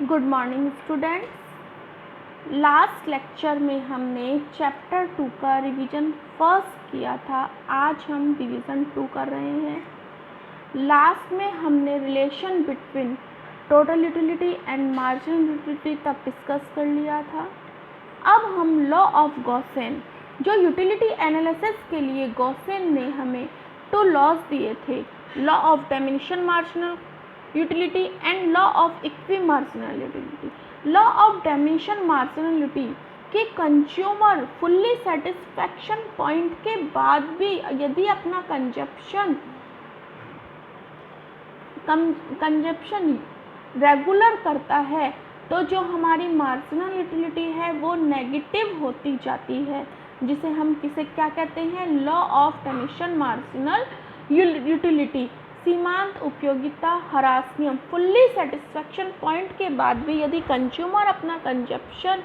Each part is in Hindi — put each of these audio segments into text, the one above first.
Good morning students. Last lecture में हमने चैप्टर 2 का रिवीजन फर्स्ट किया था। आज हम रिवीजन 2 कर रहे हैं। लास्ट में हमने relation between total utility and marginal utility तक डिस्कस कर लिया था। अब हम लॉ ऑफ गॉसेन, जो यूटिलिटी एनालिसिस के लिए गॉसेन ने हमें 2 लॉज दिए थे, law of diminishing marginal utility and law of equi marginal utility. Law of diminishing marginal utility कि कंज्यूमर फुल्ली सेटिस्फैक्शन पॉइंट के बाद भी यदि अपना कंजप्शन रेगुलर करता है तो जो हमारी मार्जिनल यूटिलिटी है वो नेगेटिव होती जाती है, जिसे हम क्या कहते हैं, law of diminishing marginal utility. सीमांत उपयोगिता ह्रास नियम, फुल्ली सेटिस्फैक्शन पॉइंट के बाद भी यदि कंज्यूमर अपना कंजप्शन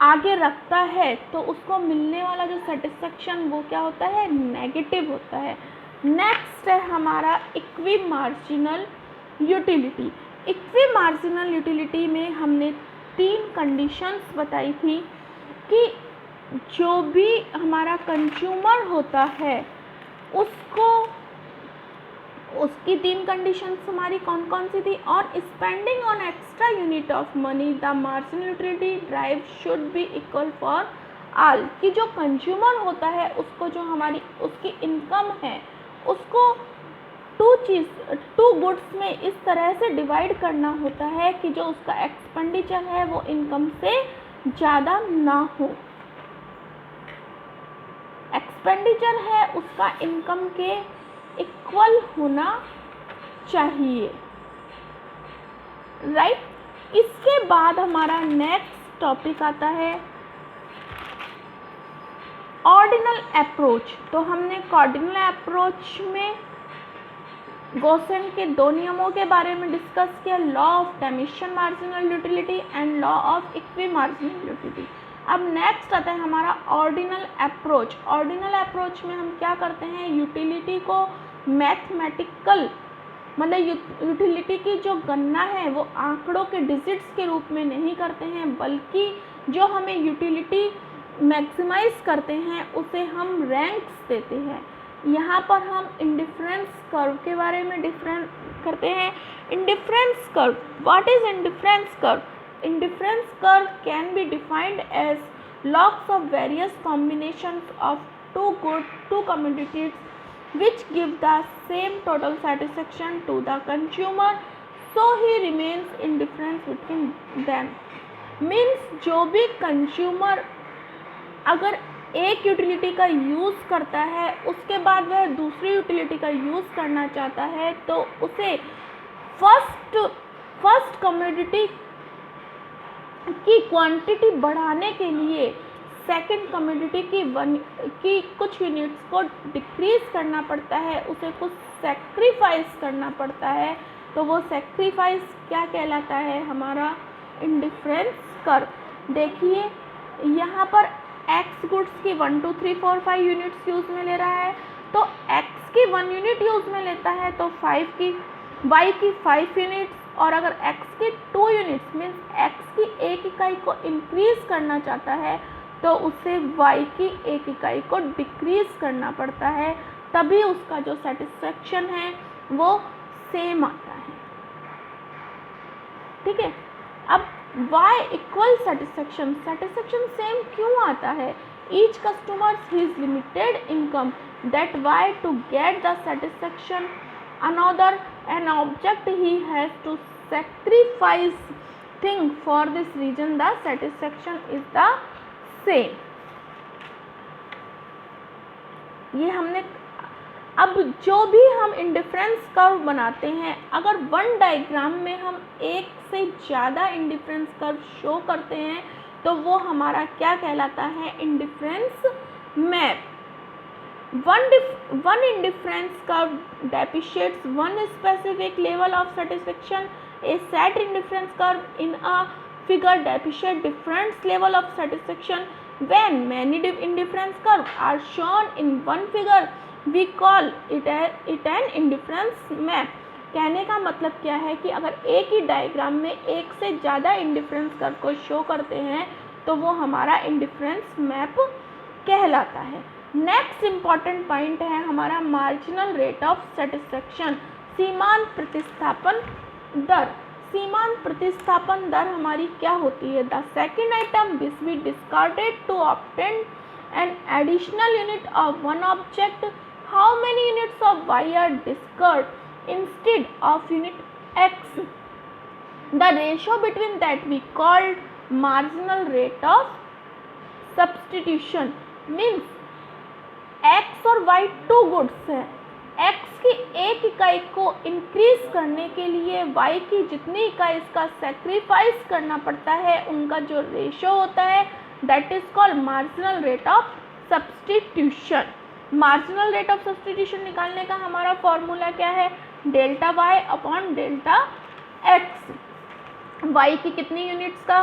आगे रखता है तो उसको मिलने वाला जो सेटिस्फैक्शन वो क्या होता है, नेगेटिव होता है। नेक्स्ट है हमारा equi marginal utility. Equi marginal utility में हमने 3 कंडीशंस बताई थी कि जो भी हमारा कंज्यूमर होता है उसकी 3 कंडीशंस हमारी कौन कौन सी थी। और spending on extra unit of money the marginal utility drive should be equal for all, कि जो कंज्यूमर होता है उसको जो हमारी उसकी इनकम है उसको 2 गुड्स में इस तरह से डिवाइड करना होता है कि जो उसका एक्सपेंडिचर है वो इनकम से ज़्यादा ना हो। एक्सपेंडिचर है उसका इनकम के इक्वल होना चाहिए, राइट। इसके बाद हमारा नेक्स्ट टॉपिक आता है ऑर्डिनल अप्रोच। तो हमने ऑर्डिनल अप्रोच में गॉसेन के 2 नियमों के बारे में डिस्कस किया, law of diminishing marginal utility and law of equi marginal utility. अब नेक्स्ट आता है हमारा ऑर्डिनल अप्रोच। ऑर्डिनल अप्रोच में हम क्या करते हैं, यूटिलिटी को मैथमेटिकल मतलब यूटिलिटी की जो गणना है वो आंकड़ों के डिजिट्स के रूप में नहीं करते हैं, बल्कि जो हमें यूटिलिटी मैक्सिमाइज करते हैं उसे हम रैंक्स देते हैं। यहाँ पर हम इंडिफरेंस कर्व के बारे में डिफरेंस करते हैं। Indifference curve, what is indifference curve? Indifference curve can be defined as logs of various combinations of two commodities which give the same total satisfaction to the consumer, so he remains indifference between them. Means जो भी कंज्यूमर अगर एक यूटिलिटी का यूज़ करता है उसके बाद वह दूसरी यूटिलिटी का यूज़ करना चाहता है तो उसे फर्स्ट कमोडिटी की क्वांटिटी बढ़ाने के लिए सेकंड कमोडिटी की कुछ यूनिट्स को डिक्रीज करना पड़ता है, उसे कुछ सेक्रीफाइस करना पड़ता है। तो वो सेक्रीफाइस क्या कहलाता है, हमारा इंडिफरेंस कर्व। देखिए यहाँ पर x गुड्स की 1 2 3 4 5 यूनिट्स यूज़ में ले रहा है, तो x की 1 यूनिट यूज़ में लेता है तो y की 5 यूनिट्स, और अगर x की 2 यूनिट्स मीन्स x की 1 इकाई को इंक्रीज करना चाहता है तो उसे y की 1 इकाई को डिक्रीज करना पड़ता है, तभी उसका जो सेटिस्फैक्शन है वो सेम आता है। ठीक है। अब y इक्वल सेटिस्फैक्शन सेम क्यों आता है? Each customer his limited income that y to get the satisfaction another an object he has to sacrifice thing, for this reason the satisfaction is the same। ये हमने अब जो भी हम इंडिफरेंस कर्व बनाते हैं, अगर वन डायग्राम में हम एक से ज़्यादा इंडिफरेंस कर्व शो करते हैं तो वो हमारा क्या कहलाता है, indifference map. One indifference curve depreciates one specific level of satisfaction. A set indifference curve in a figure depreciates different level of satisfaction. When many indifference curves are shown in one figure, we call it an indifference map. कहने का मतलब क्या है कि अगर एक ही डायग्राम में एक से ज़्यादा इंडिफरेंस कर्व को शो करते हैं तो वो हमारा इंडिफरेंस मैप कहलाता है। नेक्स्ट इम्पॉर्टेंट पॉइंट है हमारा मार्जिनल रेट ऑफ सेटिस्फेक्शन, सीमांत प्रतिस्थापन दर। सीमांत प्रतिस्थापन दर हमारी क्या होती है? The second item which we discarded to obtain an additional unit of one object, how many units of y are discarded instead of unit x, the ratio between that we called marginal rate of substitution। means x और y टू गुड्स हैं, x की एक इकाई को इंक्रीज करने के लिए y की जितनी इकाई इसका सेक्रीफाइस करना पड़ता है उनका जो रेशो होता है that is called marginal rate of substitution. Marginal rate of substitution निकालने का हमारा फॉर्मूला क्या है? Delta y upon delta x। y की कितनी यूनिट्स का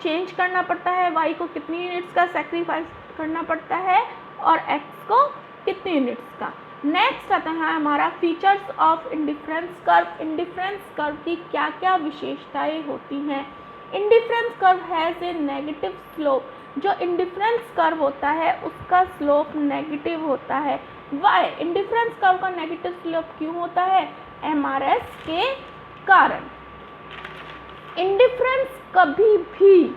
चेंज करना पड़ता है, y को कितनी यूनिट्स का सेक्रीफाइस करना पड़ता है और x को कितनी यूनिट्स का। नेक्स्ट आता है हमारा features of indifference curve. Indifference curve की क्या क्या विशेषताएं होती हैं? Indifference curve has a negative slope. जो इंडिफरेंस कर्व होता है उसका स्लोप नेगेटिव होता है। वाई? इंडिफरेंस कर्व का नेगेटिव स्लोप क्यों होता है? MRS के कारण। इंडिफरेंस कभी भी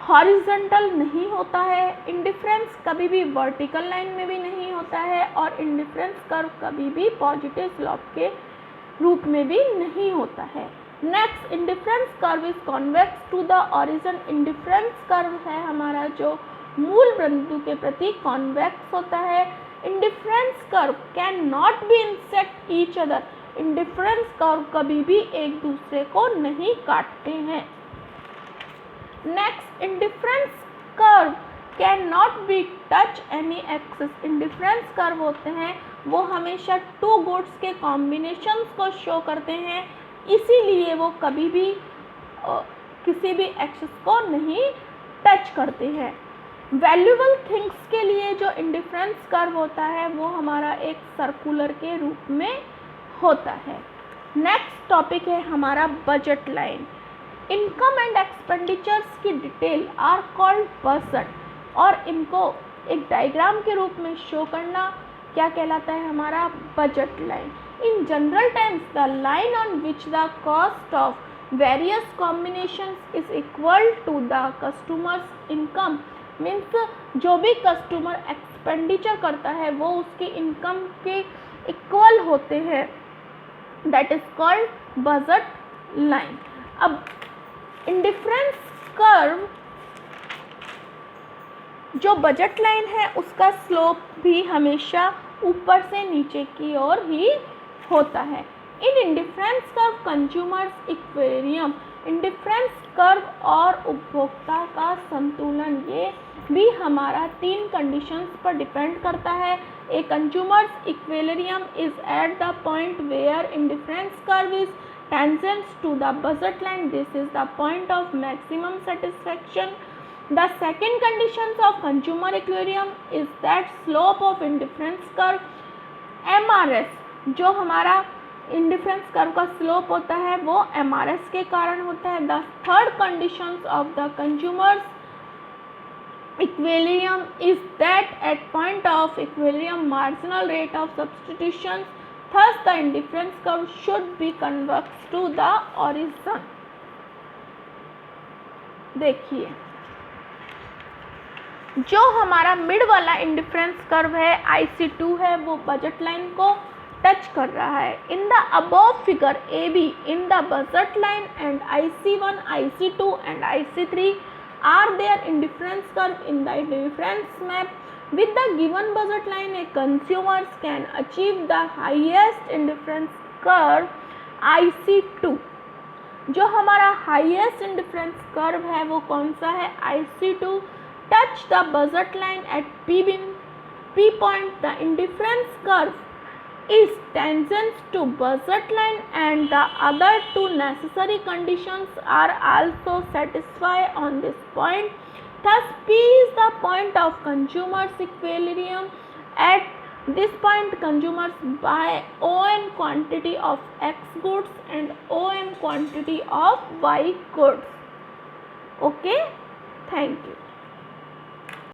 हॉरिजॉन्टल नहीं होता है, इंडिफरेंस कभी भी वर्टिकल लाइन में भी नहीं होता है और इंडिफरेंस कर्व कभी भी पॉजिटिव स्लोप के रूप में भी नहीं होता है। Next, indifference curve is convex to the origin. Indifference curve है हमारा जो मूल बिंदु के प्रति कॉन्वेक्स होता है। Indifference curve can not be insect each other. Indifference curve कभी भी एक दूसरे को नहीं काटते हैं। Next, indifference curve can not be touch any axis. Indifference curve होते हैं वो हमेशा टू गुड्स के कॉम्बिनेशंस को शो करते हैं, इसीलिए वो कभी भी किसी भी एक्सिस को नहीं टच करते हैं। वैल्यूएबल थिंग्स के लिए जो इंडिफरेंस कर्व होता है वो हमारा एक सर्कुलर के रूप में होता है। नेक्स्ट टॉपिक है हमारा budget line. Income and expenditures की डिटेल आर कॉल्ड बजट और इनको एक डायग्राम के रूप में शो करना क्या कहलाता है? हमारा budget line. In general terms the line on which the cost of various combinations is equal to the customer's income. Means जो भी कस्टमर एक्सपेंडिचर करता है वो उसकी इनकम के इक्वल होते हैं, that is called budget line. अब इंडिफरेंस कर्व जो बजट लाइन है उसका स्लोप भी हमेशा ऊपर से नीचे की ओर ही होता है। इन indifference curve consumer's equilibrium. Indifference curve और उपभोक्ता का संतुलन ये भी हमारा 3 कंडीशंस पर डिपेंड करता है। A consumer's equilibrium is at the point where indifference curve is tangents to the budget line. This is the point of maximum satisfaction. The second conditions of consumer equilibrium is that slope of indifference curve MRS, जो हमारा इंडिफरेंस कर्व का स्लोप होता है वो MRS के कारण होता है। The third conditions of the consumer's equilibrium is that at point of equilibrium marginal rate of substitution, thus the indifference curve should be convex to the origin। देखिए जो हमारा मिड वाला इंडिफरेंस कर्व है IC2 है वो बजट लाइन को टच कर रहा है। In the above figure AB in the budget line and IC1, IC2 and IC3 are their indifference curve in the indifference map। With the given budget line, a consumers can achieve the highest indifference curve IC2। जो हमारा highest indifference curve है वो कौन सा है? IC2। Touch the budget line at P point. The indifference curve is tangent to budget line and the other 2 necessary conditions are also satisfied on this point। Thus, P is the point of consumer's equilibrium at This point consumers buy on quantity of X goods and on quantity of Y goods. Okay, thank you.